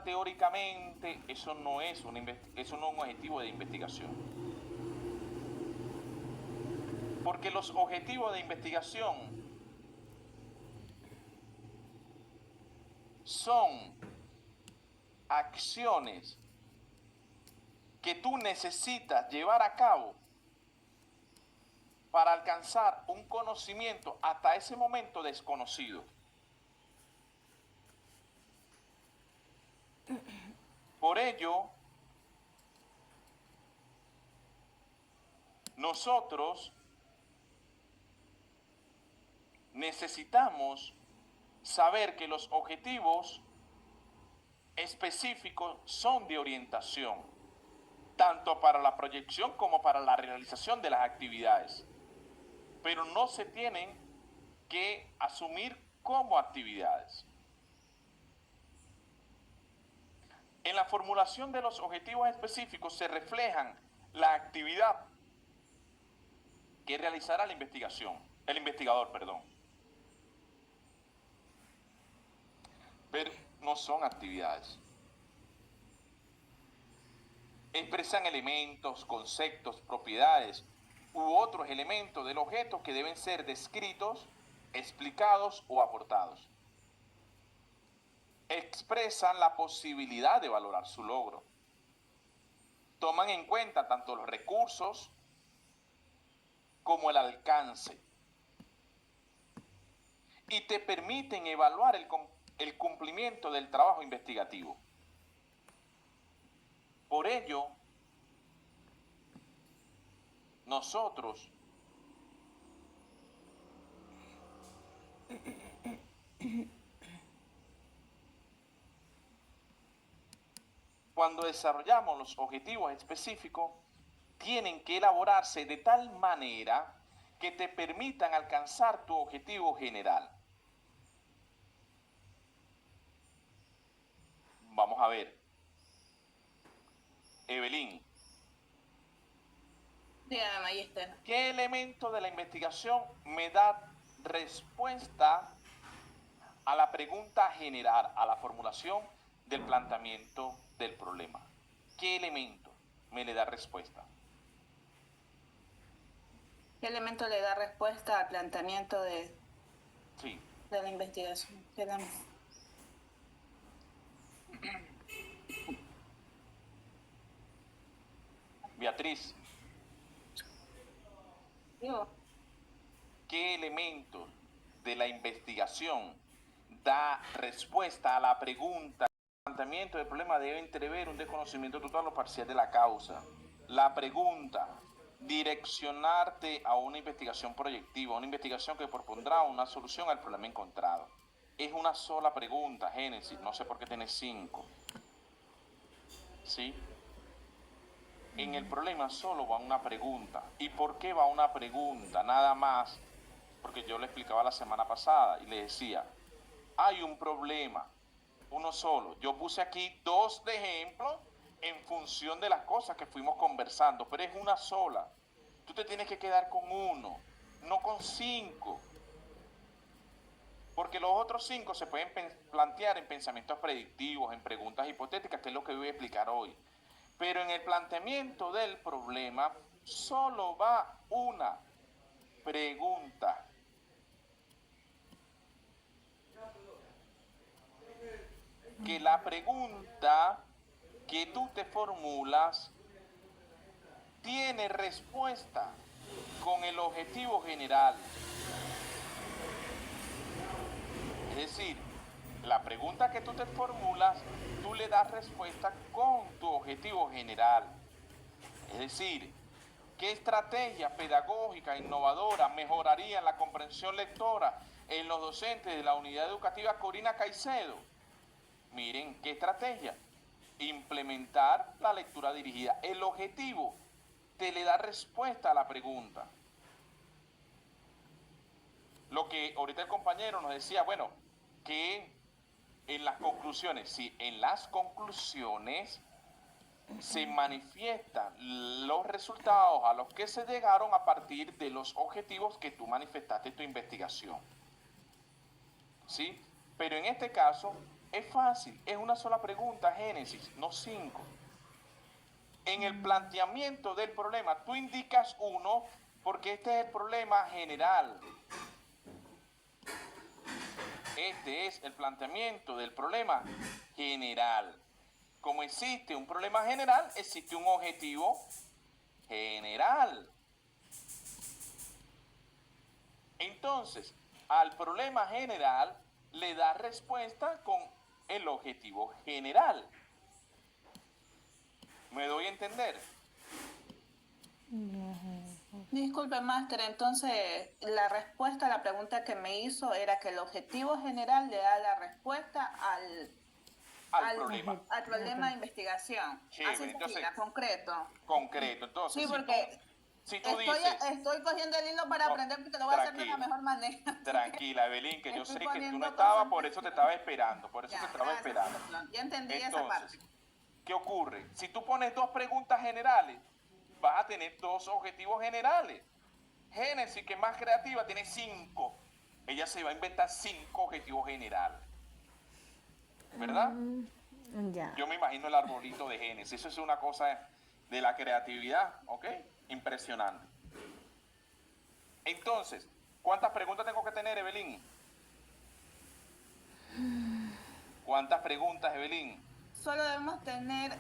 teóricamente, eso no es un objetivo de investigación. Porque los objetivos de investigación son acciones que tú necesitas llevar a cabo para alcanzar un conocimiento hasta ese momento desconocido. Por ello, nosotros necesitamos saber que los objetivos específicos son de orientación, tanto para la proyección como para la realización de las actividades, pero no se tienen que asumir como actividades. En la formulación de los objetivos específicos se reflejan la actividad que realizará el investigador, pero no son actividades. Expresan elementos, conceptos, propiedades u otros elementos del objeto que deben ser descritos, explicados o aportados. Expresan la posibilidad de valorar su logro. Toman en cuenta tanto los recursos como el alcance. Y te permiten evaluar el cumplimiento del trabajo investigativo. Por ello, nosotros cuando desarrollamos los objetivos específicos, tienen que elaborarse de tal manera que te permitan alcanzar tu objetivo general. Vamos a ver. Evelyn. Dígame, magíster. ¿Qué elemento de la investigación me da respuesta a la pregunta general, a la formulación del planteamiento del problema? ¿Qué elemento me le da respuesta? ¿Qué elemento le da respuesta al planteamiento de la investigación? Beatriz. Yo. ¿Qué elemento de la investigación da respuesta a la pregunta? El planteamiento del problema debe entrever un desconocimiento total o parcial de la causa. La pregunta, direccionarte a una investigación proyectiva, una investigación que propondrá una solución al problema encontrado. Es una sola pregunta, Génesis, no sé por qué tienes 5. ¿Sí? En el problema solo va una pregunta. ¿Y por qué va una pregunta? Nada más, porque yo le explicaba la semana pasada y le decía, hay un problema, uno solo. Yo puse aquí 2 de ejemplo en función de las cosas que fuimos conversando, pero es una sola. Tú te tienes que quedar con 1, no con 5. Porque los otros 5 se pueden plantear en pensamientos predictivos, en preguntas hipotéticas, que es lo que voy a explicar hoy. Pero en el planteamiento del problema solo va una pregunta. Que la pregunta que tú te formulas tiene respuesta con el objetivo general. Es decir, la pregunta que tú te formulas, tú le das respuesta con tu objetivo general. Es decir, ¿qué estrategia pedagógica innovadora mejoraría la comprensión lectora en los docentes de la unidad educativa Corina Caicedo? Miren, ¿qué estrategia? Implementar la lectura dirigida. El objetivo te le da respuesta a la pregunta. Lo que ahorita el compañero nos decía, bueno, que en las conclusiones, sí, en las conclusiones se manifiestan los resultados a los que se llegaron a partir de los objetivos que tú manifestaste en tu investigación. ¿Sí? Pero en este caso, Es fácil, es una sola pregunta, Génesis, no 5. En el planteamiento del problema, tú indicas 1 porque este es el problema general. Este es el planteamiento del problema general. Como existe un problema general, existe un objetivo general. Entonces, al problema general le da respuesta con el objetivo general. ¿Me doy a entender? Disculpe, máster, entonces la respuesta a la pregunta que me hizo era que el objetivo general le da la respuesta al problema de investigación. Chévere, entonces, concreto. Concreto, entonces. Sí, porque estoy cogiendo el hilo para aprender porque lo voy a hacer de la mejor manera. Tranquila, Evelyn, que yo sé que tú no estabas, por eso te estaba esperando, Ya entendí esa parte. ¿Qué ocurre? Si tú pones 2 preguntas generales, vas a tener 2 objetivos generales. Génesis, que es más creativa, tiene 5. Ella se va a inventar 5 objetivos generales. ¿Verdad? Ya. Yo me imagino el arbolito de Génesis. Eso es una cosa de la creatividad, ¿ok? Impresionante. Entonces, ¿cuántas preguntas tengo que tener, Evelyn? ¿Cuántas preguntas, Evelyn? Solo debemos tener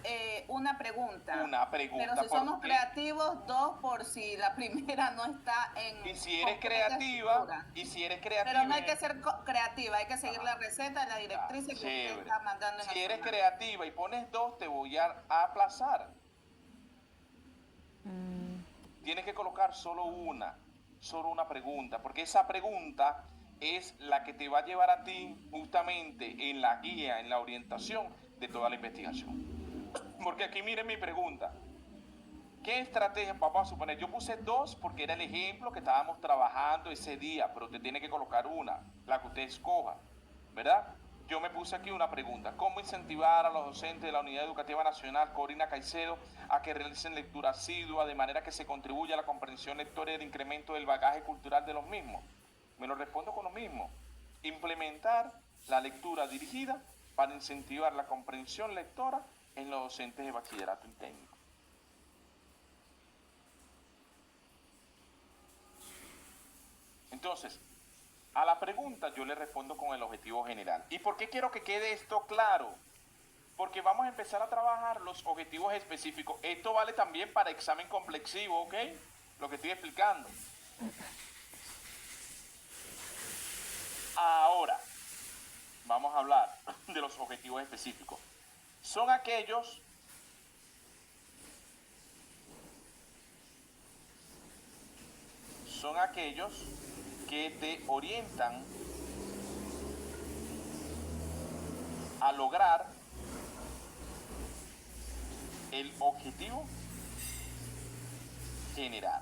una pregunta. Una pregunta. Pero si somos creativos, 2 por si la primera no está en... Y si eres creativa, Pero no hay que ser creativa, hay que seguir la receta, la directriz que usted está mandando en el Si eres creativa y pones 2, te voy a aplazar. Tienes que colocar solo una pregunta, porque esa pregunta es la que te va a llevar a ti justamente en la guía, en la orientación de toda la investigación. Porque aquí miren mi pregunta. ¿Qué estrategia? Vamos a suponer, yo puse 2 porque era el ejemplo que estábamos trabajando ese día, pero te tiene que colocar una, la que usted escoja, ¿verdad? Yo me puse aquí una pregunta. ¿Cómo incentivar a los docentes de la Unidad Educativa Nacional Corina Caicedo a que realicen lectura asidua de manera que se contribuya a la comprensión lectora y el incremento del bagaje cultural de los mismos? Me lo respondo con lo mismo. Implementar la lectura dirigida para incentivar la comprensión lectora en los docentes de bachillerato y técnico. Entonces, a la pregunta yo le respondo con el objetivo general. ¿Y por qué quiero que quede esto claro? Porque vamos a empezar a trabajar los objetivos específicos. Esto vale también para examen complexivo, ¿ok? Lo que estoy explicando. Ahora, vamos a hablar de los objetivos específicos. Son aquellos que te orientan a lograr el objetivo general.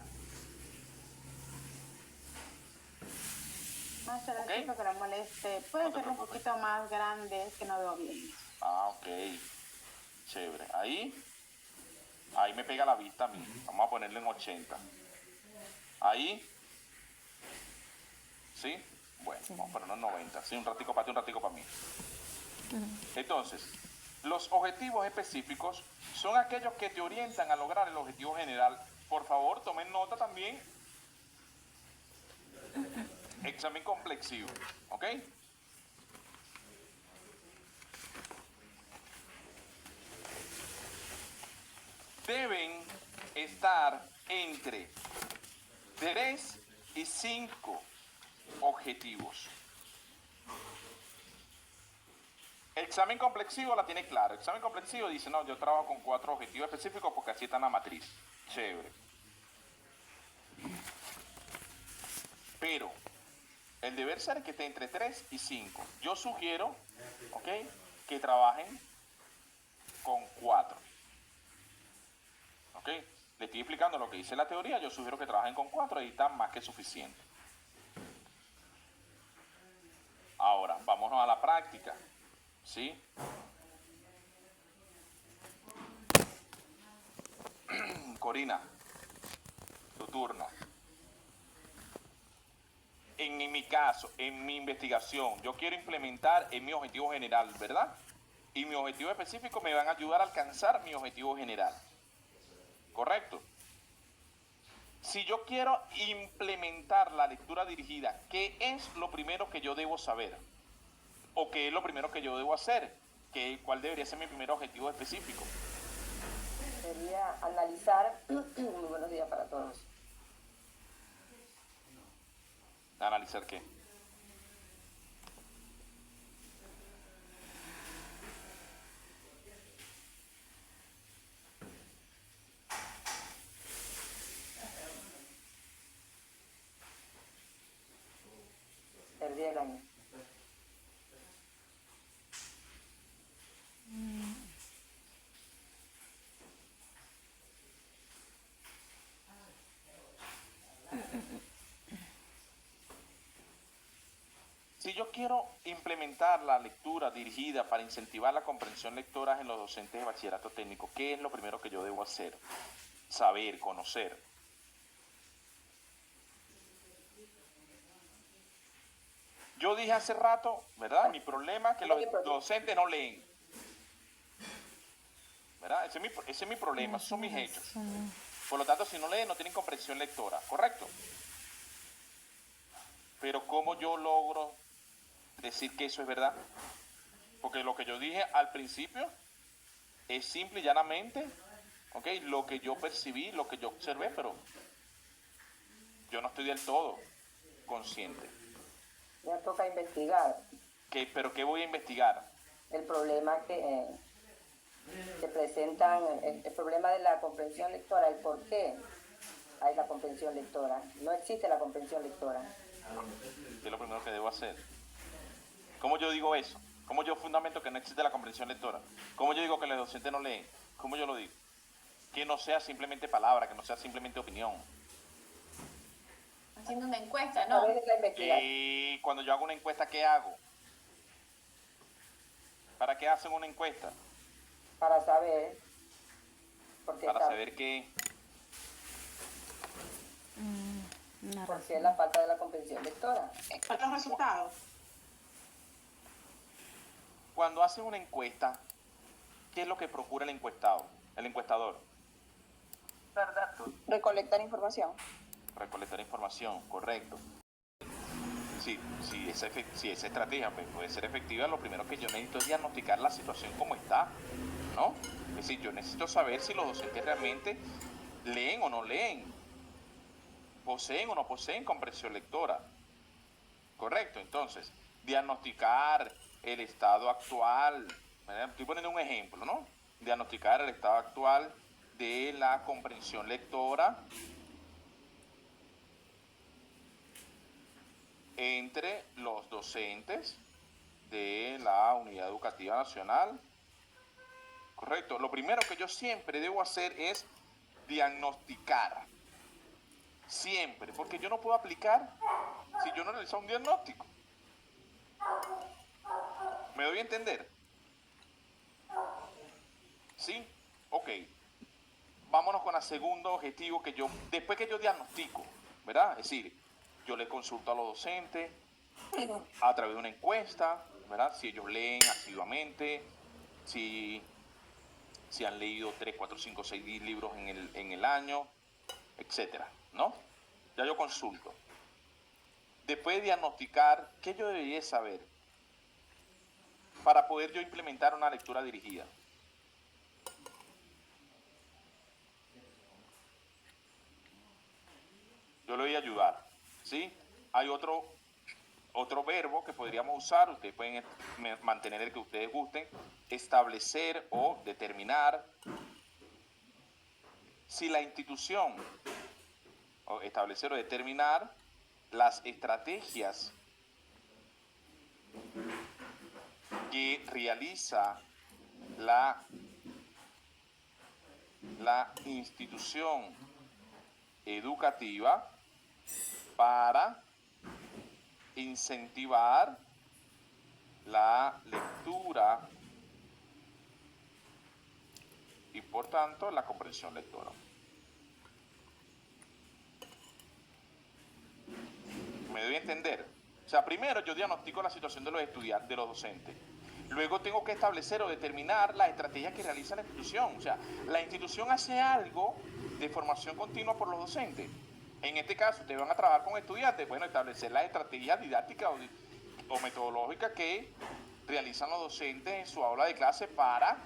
Master, disculpe que lo moleste. ¿Puede ser un poquito más grande? Es que no veo bien. Ah, ok. Chévere. Ahí me pega la vista a mí. Vamos a ponerle en 80. Ahí. ¿Sí? Bueno, vamos a ponerlo en 90. Sí, un ratico para ti, un ratico para mí. Entonces, los objetivos específicos son aquellos que te orientan a lograr el objetivo general. Por favor, tomen nota también. Examen complexivo, ¿ok? Deben estar entre 3 y 5 objetivos. Examen complexivo la tiene claro. Examen complexivo dice, no, yo trabajo con 4 objetivos específicos porque así está en la matriz. Chévere. Pero el deber ser es que esté entre 3 y 5. Yo sugiero, ¿ok?, que trabajen con 4. ¿Ok? Le estoy explicando lo que dice la teoría. Yo sugiero que trabajen con 4 y está más que suficiente. Ahora, vámonos a la práctica. ¿Sí? Corina, tu turno. en mi caso, en mi investigación, yo quiero implementar en mi objetivo general, ¿verdad? Y mi objetivo específico me van a ayudar a alcanzar mi objetivo general. ¿Correcto? Si yo quiero implementar la lectura dirigida, ¿qué es lo primero que yo debo saber? ¿O qué es lo primero que yo debo hacer? ¿Cuál debería ser mi primer objetivo específico? Sería analizar, muy buenos días para todos. ¿Analizar qué? Perdí el año. Si yo quiero implementar la lectura dirigida para incentivar la comprensión lectora en los docentes de bachillerato técnico, ¿qué es lo primero que yo debo hacer? Saber, conocer. Yo dije hace rato, ¿verdad? Mi problema es que los docentes no leen. ¿Verdad? Ese es mi problema, esos son mis hechos. Por lo tanto, si no leen, no tienen comprensión lectora, ¿correcto? Pero ¿cómo yo logro decir que eso es verdad? Porque lo que yo dije al principio es simple y llanamente, ¿ok? Lo que yo percibí, lo que yo observé, pero yo no estoy del todo consciente. Ya toca investigar ¿Pero qué voy a investigar? el problema que presentan, el problema de la comprensión lectora, el por qué hay la comprensión lectora. No existe la comprensión lectora. ¿Qué es lo primero que debo hacer? ¿Cómo yo digo eso? ¿Cómo yo fundamento que no existe la comprensión lectora? ¿Cómo yo digo que los docentes no leen? ¿Cómo yo lo digo? Que no sea simplemente palabra, que no sea simplemente opinión. Haciendo una encuesta, ¿no? A veces la investigación. Y cuando yo hago una encuesta, ¿qué hago? ¿Para qué hacen una encuesta? Para saber. Porque Para saber qué. Porque es la falta de la comprensión lectora. Otros resultados. Cuando hacen una encuesta, ¿qué es lo que procura el encuestado? El encuestador. Recolectar información. Recolectar información, correcto. Si esa estrategia puede ser efectiva, lo primero que yo necesito es diagnosticar la situación como está, ¿no? Es decir, yo necesito saber si los docentes realmente leen o no leen, poseen o no poseen comprensión lectora, correcto. Entonces, diagnosticar el estado actual, ¿verdad? Estoy poniendo un ejemplo, ¿no? Diagnosticar el estado actual de la comprensión lectora entre los docentes de la Unidad Educativa Nacional. Correcto. Lo primero que yo siempre debo hacer es diagnosticar. Siempre. Porque yo no puedo aplicar si yo no realizo un diagnóstico. ¿Me doy a entender? ¿Sí? Ok. Vámonos con el segundo objetivo que yo, después que yo diagnostico, ¿verdad? Es decir, yo le consulto a los docentes a través de una encuesta, ¿verdad? Si ellos leen asiduamente, si han leído 3, 4, 5, 6 libros en el año, etcétera, ¿no? Ya yo consulto. Después de diagnosticar, ¿qué yo debería saber para poder yo implementar una lectura dirigida? Yo le voy a ayudar, ¿sí? Hay otro verbo que podríamos usar, ustedes pueden mantener el que ustedes gusten, establecer o determinar si la institución, o establecer o determinar las estrategias que realiza la institución educativa para incentivar la lectura y por tanto la comprensión lectora. ¿Me doy a entender. O sea, primero yo diagnostico la situación de los estudiantes, de los docentes. Luego tengo que establecer o determinar las estrategias que realiza la institución. O sea, la institución hace algo de formación continua por los docentes. En este caso, ustedes van a trabajar con estudiantes. Bueno, establecer las estrategias didácticas o metodológicas que realizan los docentes en su aula de clase para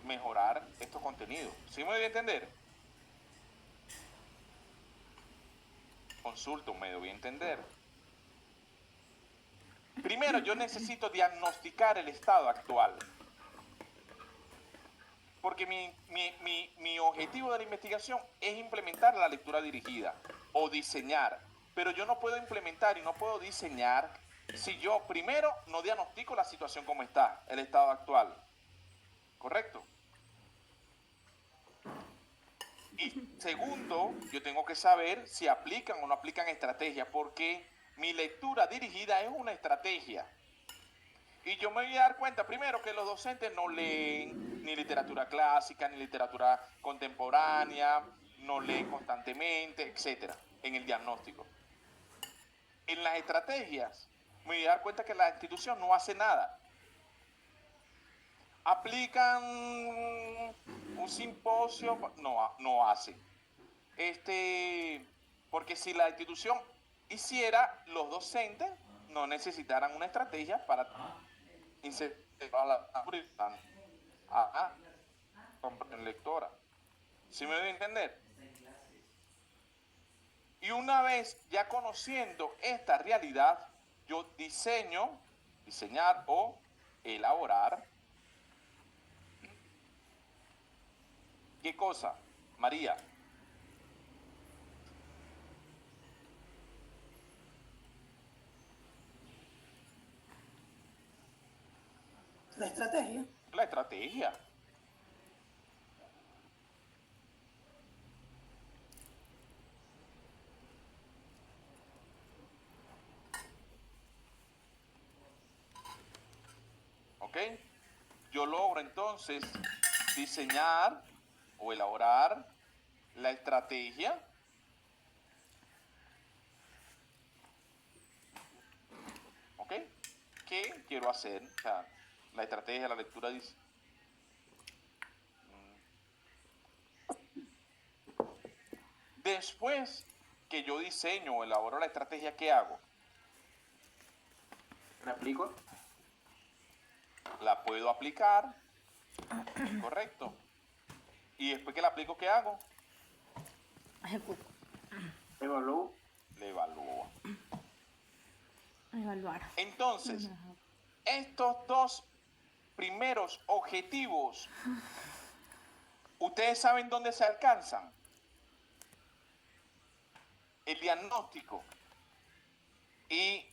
mejorar estos contenidos. ¿Sí me doy a entender? Consulto, me doy a entender. Primero, yo necesito diagnosticar el estado actual. Porque mi objetivo de la investigación es implementar la lectura dirigida o diseñar. Pero yo no puedo implementar y no puedo diseñar si yo primero no diagnostico la situación como está, el estado actual. ¿Correcto? Y segundo, yo tengo que saber si aplican o no aplican estrategias, porque mi lectura dirigida es una estrategia. Y yo me voy a dar cuenta, primero, que los docentes no leen ni literatura clásica, ni literatura contemporánea, no leen constantemente, etcétera, en el diagnóstico. En las estrategias, me voy a dar cuenta que la institución no hace nada. Aplican un simposio, no hacen. Porque si la institución hiciera, los docentes no necesitaran una estrategia para incentivar a la comprensión lectora. ¿Sí me doy a entender? Y una vez ya conociendo esta realidad, yo diseñar o elaborar. ¿Qué cosa, María? La estrategia. La estrategia. ¿Ok? Yo logro entonces diseñar o elaborar la estrategia. ¿Ok? ¿Qué quiero hacer? O sea, la estrategia, la lectura dice. Después que yo diseño o elaboro la estrategia, ¿qué hago? ¿Me aplico? La puedo aplicar, correcto. Y después que la aplico, ¿qué hago? Ejecuto. Evalúo. Le evalúo. Evaluar. Entonces, estos dos primeros objetivos, ¿ustedes saben dónde se alcanzan? El diagnóstico y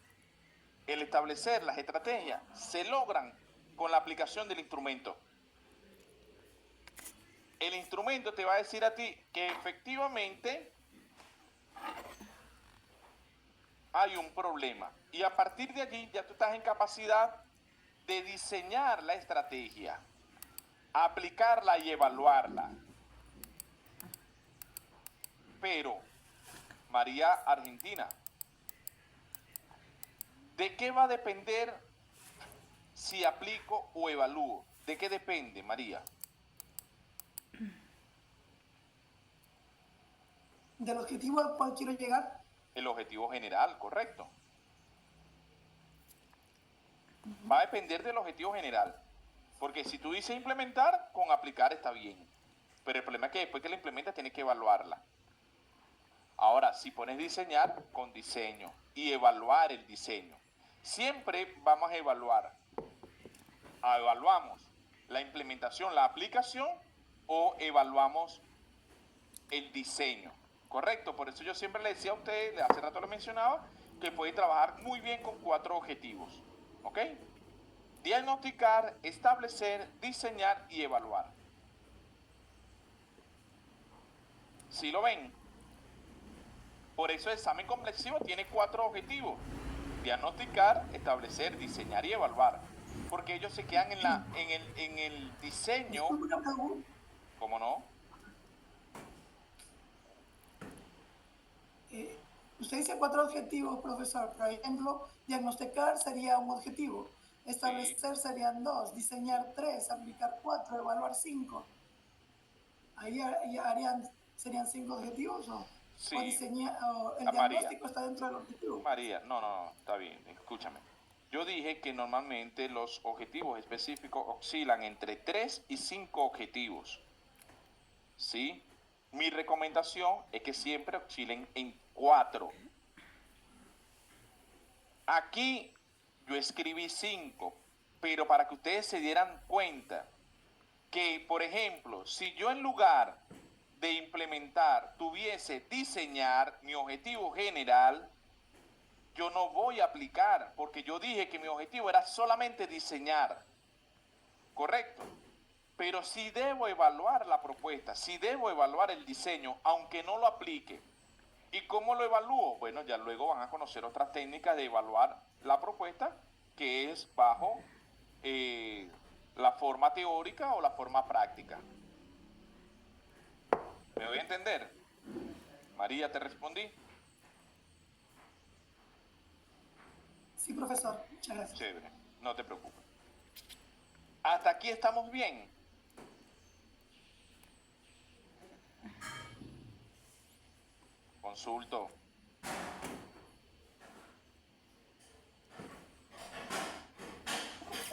el establecer las estrategias se logran con la aplicación del instrumento. El instrumento te va a decir a ti que efectivamente hay un problema. Y a partir de allí ya tú estás en capacidad de diseñar la estrategia, aplicarla y evaluarla. Pero, María Argentina, ¿de qué va a depender si aplico o evalúo? ¿De qué depende, María? Del objetivo al cual quiero llegar. El objetivo general, correcto. Va a depender del objetivo general. Porque si tú dices implementar, con aplicar está bien. Pero el problema es que después que la implementas tienes que evaluarla. Ahora, si pones diseñar, con diseño. Y evaluar el diseño. Siempre vamos a evaluar. Evaluamos la implementación, la aplicación, o evaluamos el diseño. Correcto, por eso yo siempre le decía a ustedes, hace rato lo mencionaba, que puede trabajar muy bien con 4 objetivos. ¿Ok? Diagnosticar, establecer, diseñar y evaluar. ¿Sí lo ven? Por eso el examen complexivo tiene 4 objetivos. Diagnosticar, establecer, diseñar y evaluar. Porque ellos se quedan en el diseño. Disculpe una pregunta. ¿Cómo no? Usted dice 4 objetivos, profesor. Por ejemplo, diagnosticar sería un objetivo. Establecer serían 2. Diseñar 3. Aplicar 4. Evaluar 5. Ahí serían 5 objetivos o Sí. o el María. diagnóstico está dentro del objetivo. María, no, está bien, escúchame. Yo dije que normalmente los objetivos específicos oscilan entre 3 y 5 objetivos. ¿Sí? Mi recomendación es que siempre oscilen en 4. Aquí yo escribí 5, pero para que ustedes se dieran cuenta que, por ejemplo, si yo en lugar de implementar tuviese diseñar mi objetivo general, yo no voy a aplicar, porque yo dije que mi objetivo era solamente diseñar, ¿correcto? Pero sí debo evaluar la propuesta, sí debo evaluar el diseño, aunque no lo aplique. ¿Y cómo lo evalúo? Bueno, ya luego van a conocer otras técnicas de evaluar la propuesta, que es bajo la forma teórica o la forma práctica. ¿Me voy a entender? María, ¿te respondí? Sí, profesor. Muchas gracias. Chévere, no te preocupes. ¿Hasta aquí estamos bien? Consulto.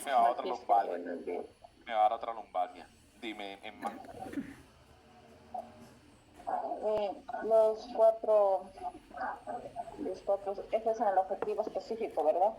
Me va a dar otra lumbalgia. Me va a dar otra lumbalgia. Dime, Emma. Los cuatro, ese es el objetivo específico, ¿verdad?